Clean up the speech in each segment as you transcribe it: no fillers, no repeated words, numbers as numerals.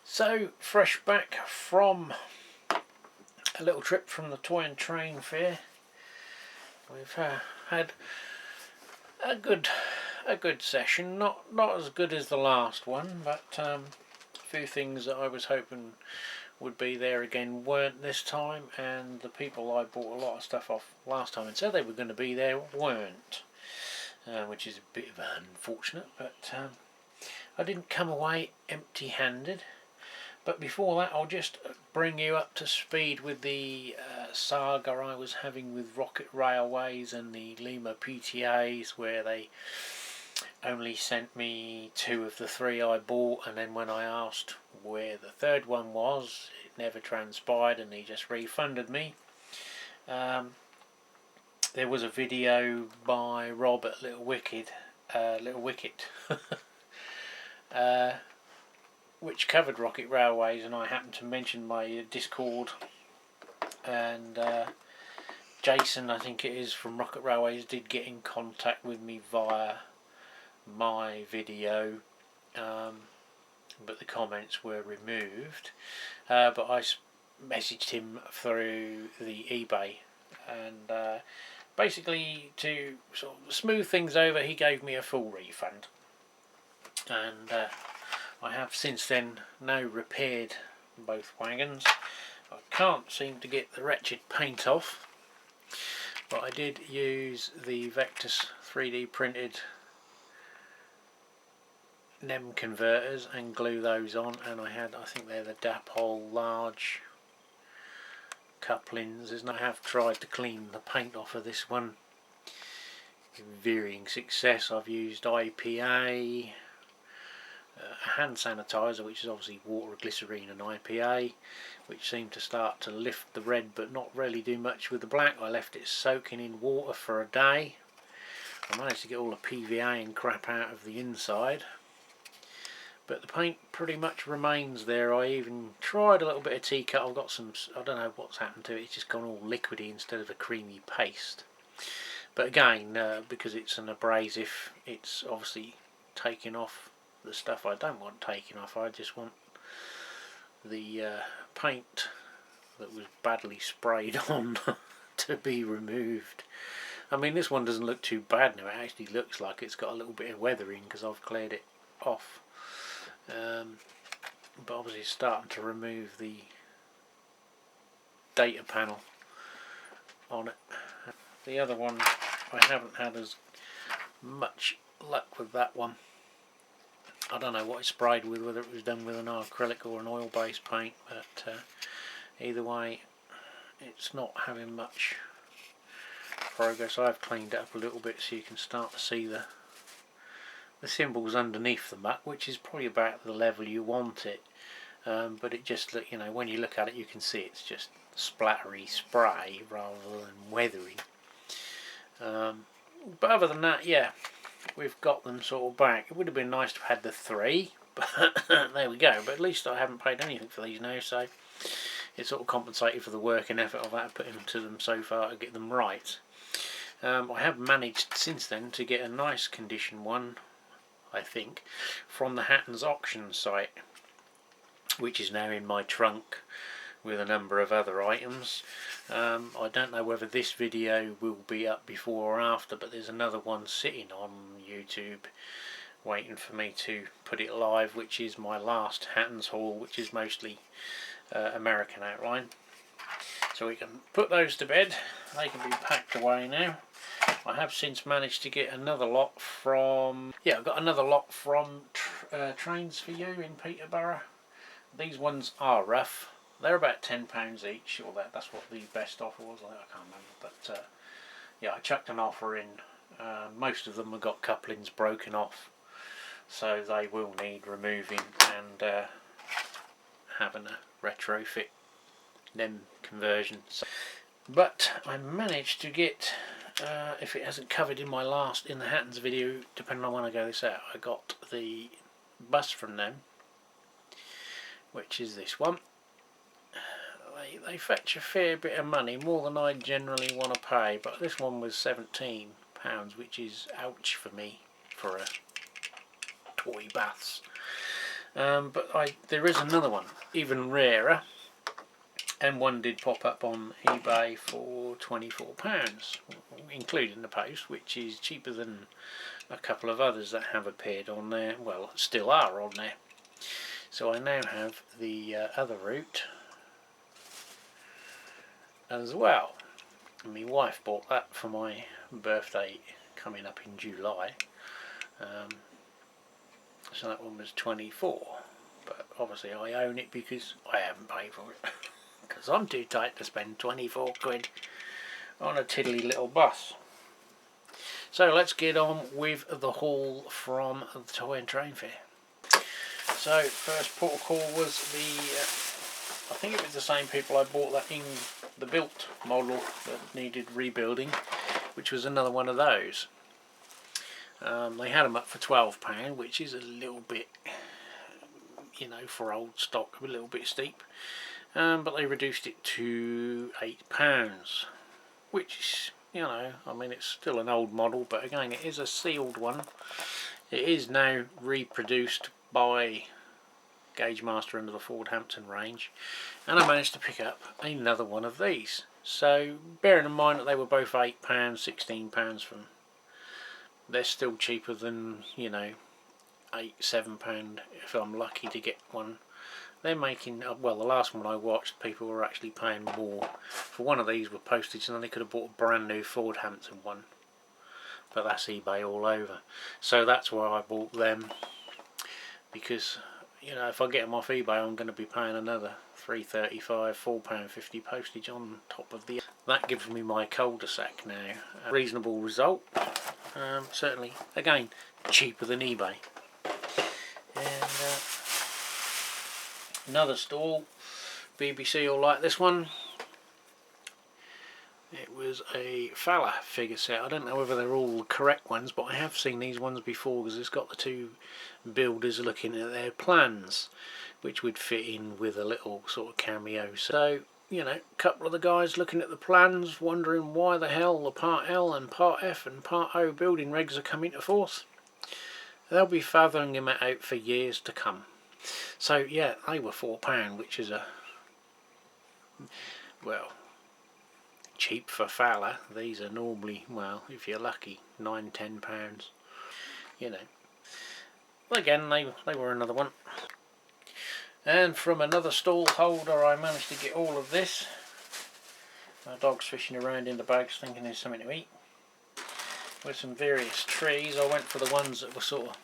So, fresh back from a little trip from the Toy and Train Fair. We've had a good session. Not as good as the last one, but a few things that I was hoping would be there again weren't this time, and the people I bought a lot of stuff off last time and said they were going to be there weren't, which is a bit of unfortunate. But I didn't come away empty-handed. But before that, I'll just bring you up to speed with the saga I was having with Rocket Railways and the Lima PTAs, where they only sent me 2 of the 3 I bought, and then when I asked where the 3rd one was, it never transpired and he just refunded me. There was a video by Rob at Little Wicket which covered Rocket Railways, and I happened to mention my Discord, and Jason, I think it is, from Rocket Railways, did get in contact with me via my video, but the comments were removed, but I messaged him through the eBay, and basically to sort of smooth things over, he gave me a full refund, and I have since then now repaired both wagons. I can't seem to get the wretched paint off, but I did use the Vectus 3D printed NEM converters and glue those on, and I think they're the Dapol large couplings. I have tried to clean the paint off of this one in varying success. I've used IPA, a hand sanitizer, which is obviously water, glycerine and IPA, which seemed to start to lift the red but not really do much with the black. I left it soaking in water for a day. I managed to get all the PVA and crap out of the inside, but the paint pretty much remains there. I even tried a little bit of T-Cut. I've got some, I don't know what's happened to it, it's just gone all liquidy instead of a creamy paste. But again, because it's an abrasive, it's obviously taking off the stuff I don't want taken off. I just want the paint that was badly sprayed on to be removed. I mean, this one doesn't look too bad now. It actually looks like it's got a little bit of weathering because I've cleared it off, but obviously it's starting to remove the data panel on it. The other one, I haven't had as much luck with that one. I don't know what it sprayed with, whether it was done with an acrylic or an oil-based paint, but either way, it's not having much progress. I've cleaned it up a little bit so you can start to see the symbols underneath the muck, which is probably about the level you want it. But it just, you know, when you look at it, you can see it's just splattery spray rather than weathering. But other than that, yeah, we've got them sort of back. It would have been nice to have had the 3, but there we go. But at least I haven't paid anything for these now, so it's sort of compensated for the work and effort I've had to put into them so far to get them right. I have managed since then to get a nice condition one, I think, from the Hatton's auction site, which is now in my trunk with a number of other items. I don't know whether this video will be up before or after, but there's another one sitting on YouTube waiting for me to put it live, which is my last Hatton's haul, which is mostly American outline. So we can put those to bed. They can be packed away now. I have since managed to get another lot from, I've got another lot from Trains for You in Peterborough. These ones are rough. They're about £10 each, or that's what the best offer was. I can't remember, but yeah, I chucked an offer in. Most of them have got couplings broken off, so they will need removing and having a retrofit NEM conversion. But I managed to get, if it hasn't covered in in the Hatton's video, depending on when I go this out, I got the bus from them, which is this one. They fetch a fair bit of money, more than I generally want to pay, but this one was £17, which is ouch for me for a toy bus. But there is another one, even rarer, and one did pop up on eBay for £24, including the post, which is cheaper than a couple of others that have appeared on there, well, still are on there. So I now have the other route as well. And my wife bought that for my birthday coming up in July. So that one was 24, but obviously I own it because I haven't paid for it. Because I'm too tight to spend 24 quid on a tiddly little bus. So let's get on with the haul from the Toy and Train Fair. So first port of call was I think it was the same people I bought that in the built model that needed rebuilding, which was another one of those. They had them up for £12, which is a little bit, you know, for old stock, a little bit steep. But they reduced it to £8, which is, you know, I mean, it's still an old model, but again, it is a sealed one. It is now reproduced by Gauge Master under the Ford Hampton range, and I managed to pick up another one of these. So bearing in mind that they were both £8, £16 from, they're still cheaper than, you know, £7 if I'm lucky to get one. They're making, well, the last one I watched, people were actually paying more for one of these with postage, and then they could have bought a brand new Ford Hampton one. But that's eBay all over. So that's why I bought them, because, you know, if I get them off eBay, I'm going to be paying another £3.35, £4.50 postage on top of the. That gives me my cul-de-sac now. A reasonable result. Certainly, again, cheaper than eBay. And another stall, BBC will like this one. It was a Fowler figure set. I don't know whether they're all the correct ones, but I have seen these ones before because it's got the two builders looking at their plans, which would fit in with a little sort of cameo. So, you know, a couple of the guys looking at the plans, wondering why the hell the Part L and Part F and Part O building regs are coming to force. They'll be fathering them out for years to come. So yeah, they were £4, which is well, cheap for Fowler. These are normally, well, if you're lucky, £9, £10. You know. Well, again, they were another one. And from another stall holder, I managed to get all of this. My dog's fishing around in the bags, thinking there's something to eat. With some various trees. I went for the ones that were sort of a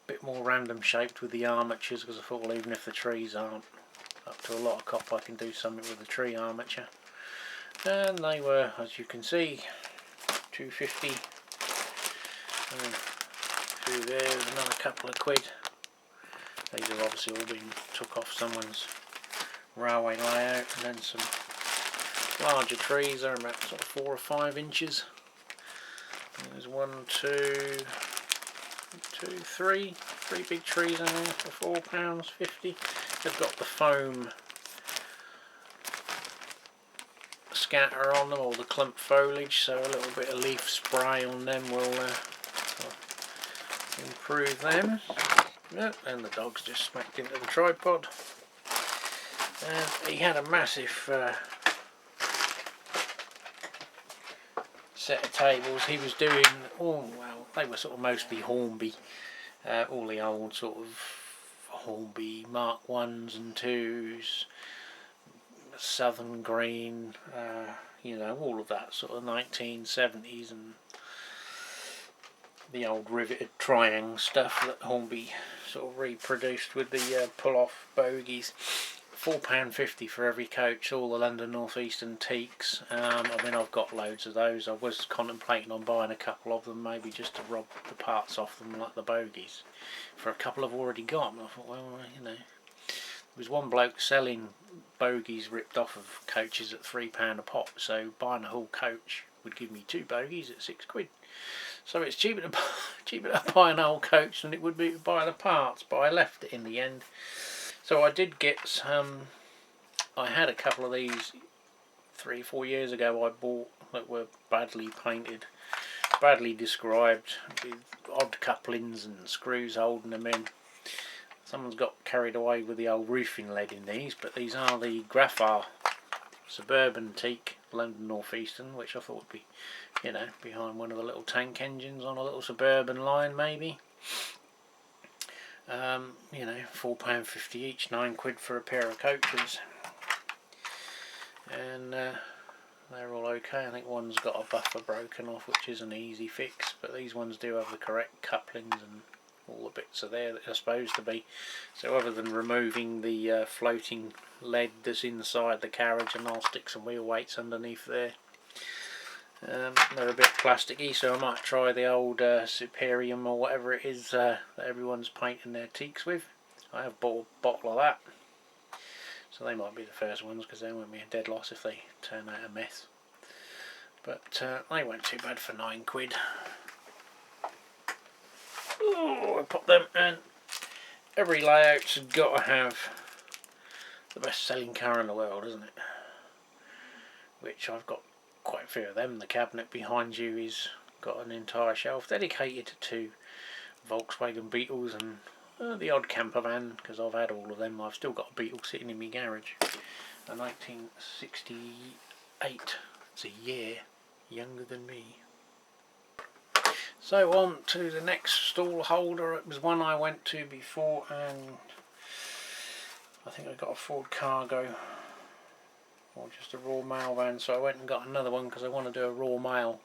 bit more random shaped with the armatures, because I thought, well, even if the trees aren't up to a lot of copper, I can do something with the tree armature. And they were, as you can see, £2.50. Through there was another couple of quid. These have obviously all been took off someone's railway layout, and then some larger trees. They're about sort of 4 or 5 inches. There's three big trees in there for £4.50. They've got the foam scatter on them, or the clump foliage, so a little bit of leaf spray on them will improve them. And the dog's just smacked into the tripod. And he had a massive set of tables. He was doing, oh well, they were sort of mostly Hornby, all the old sort of Hornby Mark 1s and 2s, Southern Green, you know, all of that sort of 1970s and the old riveted triangle stuff that Hornby sort of reproduced with the pull-off bogies. £4.50 for every coach, all the London North Eastern teaks. I mean, I've got loads of those. I was contemplating on buying a couple of them, maybe just to rob the parts off them like the bogies. For a couple I've already got, and I thought, well, you know, there was one bloke selling bogies ripped off of coaches at £3 a pop, so buying a whole coach would give me 2 bogies at £6. So it's cheaper to buy an old coach than it would be to buy the parts, but I left it in the end. So I did get some. I had a couple of these 3 or 4 years ago I bought that were badly painted, badly described, with odd couplings and screws holding them in. Someone's got carried away with the old roofing lead in these, but these are the Graphar Suburban Teak London North Eastern, which I thought would be, you know, behind one of the little tank engines on a little suburban line maybe. You know, £4.50 each, £9 for a pair of coaches, and they're all okay. I think one's got a buffer broken off, which is an easy fix, but these ones do have the correct couplings and all the bits are there that are supposed to be. So other than removing the floating lead that's inside the carriage, and I'll stick some wheel weights underneath there. They're a bit plasticky, so I might try the old Superium or whatever it is that everyone's painting their teaks with. I have bought a bottle of that, so they might be the first ones, because they won't be a dead loss if they turn out a mess. But they weren't too bad for £9. Oh, I pop them, and every layout's got to have the best selling car in the world, isn't it? Which I've got quite a few of them. The cabinet behind you is got an entire shelf dedicated to Volkswagen Beetles and the odd camper van, because I've had all of them. I've still got a Beetle sitting in my garage, a 1968. It's a year younger than me. So on to the next stall holder. It was one I went to before, and I think I got a Ford Cargo or just a Raw Mail van, so I went and got another one because I want to do a Raw Mail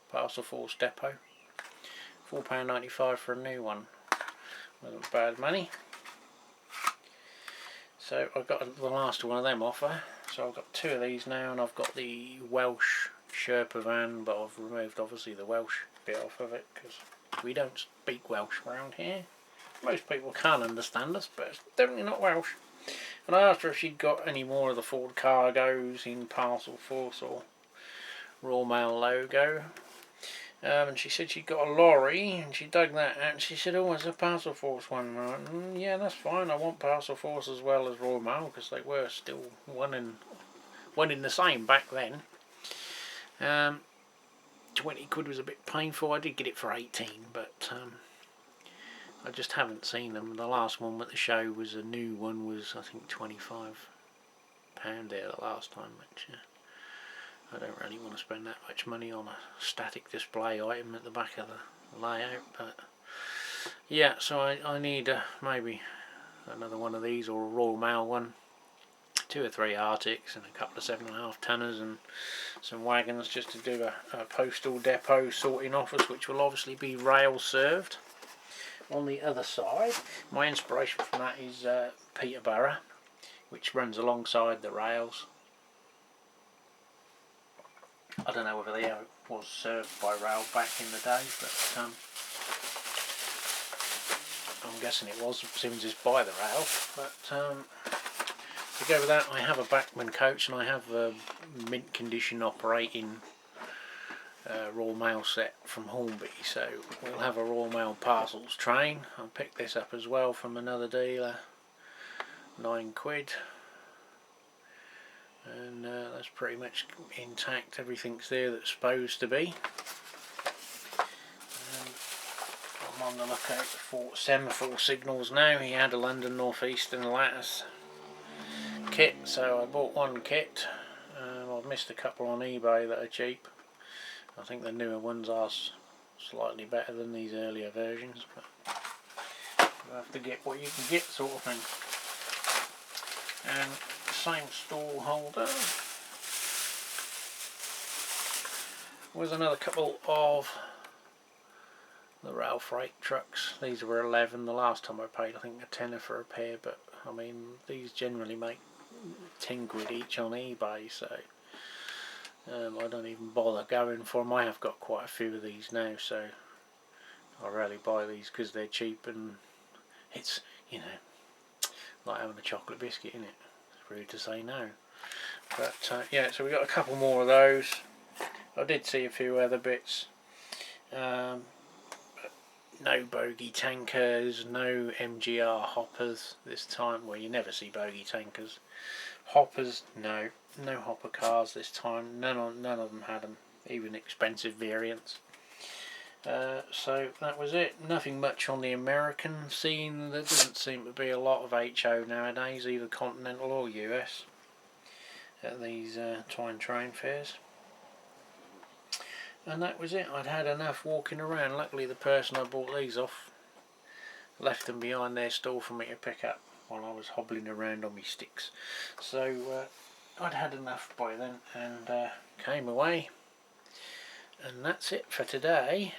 parcel force depot. £4.95 for a new one. Wasn't bad money. So I got the last one of them offer. So I've got two of these now, and I've got the Welsh Sherpa van, but I've removed obviously the Welsh bit off of it because we don't speak Welsh around here. Most people can't understand us, but it's definitely not Welsh. And I asked her if she'd got any more of the Ford Cargos in Parcel Force or Raw Mail logo. And she said she'd got a lorry, and she dug that out, and she said, oh, it's a Parcel Force one. And I went, yeah, that's fine, I want Parcel Force as well as Raw Mail, because they were still one in the same back then. £20 was a bit painful. I did get it for 18, but I just haven't seen them. The last one at the show was a new one, was I think £25 there the last time, which I don't really want to spend that much money on a static display item at the back of the layout. But yeah, so I need maybe another one of these, or a Royal Mail one, 2 or 3 Arctics and a couple of 7.5 tonners and some wagons, just to do a postal depot sorting office, which will obviously be rail served. On the other side, my inspiration from that is Peterborough, which runs alongside the rails. I don't know whether they was served by rail back in the day, but I'm guessing it was, since it's by the rail. But to go with that, I have a Bachmann coach, and I have a mint condition operating Raw Mail set from Hornby, so we'll have a Raw Mail parcels train. I picked this up as well from another dealer, £9, and that's pretty much intact. Everything's there that's supposed to be. I'm on the lookout for semaphore signals now. He had a London North Eastern lattice kit, so I bought one kit. I've missed a couple on eBay that are cheap. I think the newer ones are slightly better than these earlier versions, but you have to get what you can get, sort of thing. And same stall holder was another couple of the rail freight trucks. These were 11. The last time I paid I think a tenner for a pair, but I mean these generally make £10 each on eBay, so I don't even bother going for them. I have got quite a few of these now, so I rarely buy these because they're cheap, and it's, you know, like having a chocolate biscuit, isn't it? It's rude to say no. But yeah, so we got a couple more of those. I did see a few other bits. But no bogey tankers, no MGR hoppers this time. Well, you never see bogey tankers. Hoppers, no hopper cars this time. None of them had them, even expensive variants. So that was it. Nothing much on the American scene. There doesn't seem to be a lot of HO nowadays, either continental or US, at these twine train fairs. And that was it. I'd had enough walking around. Luckily the person I bought these off left them behind their stall for me to pick up while I was hobbling around on my sticks. So I'd had enough by then and came away. And that's it for today.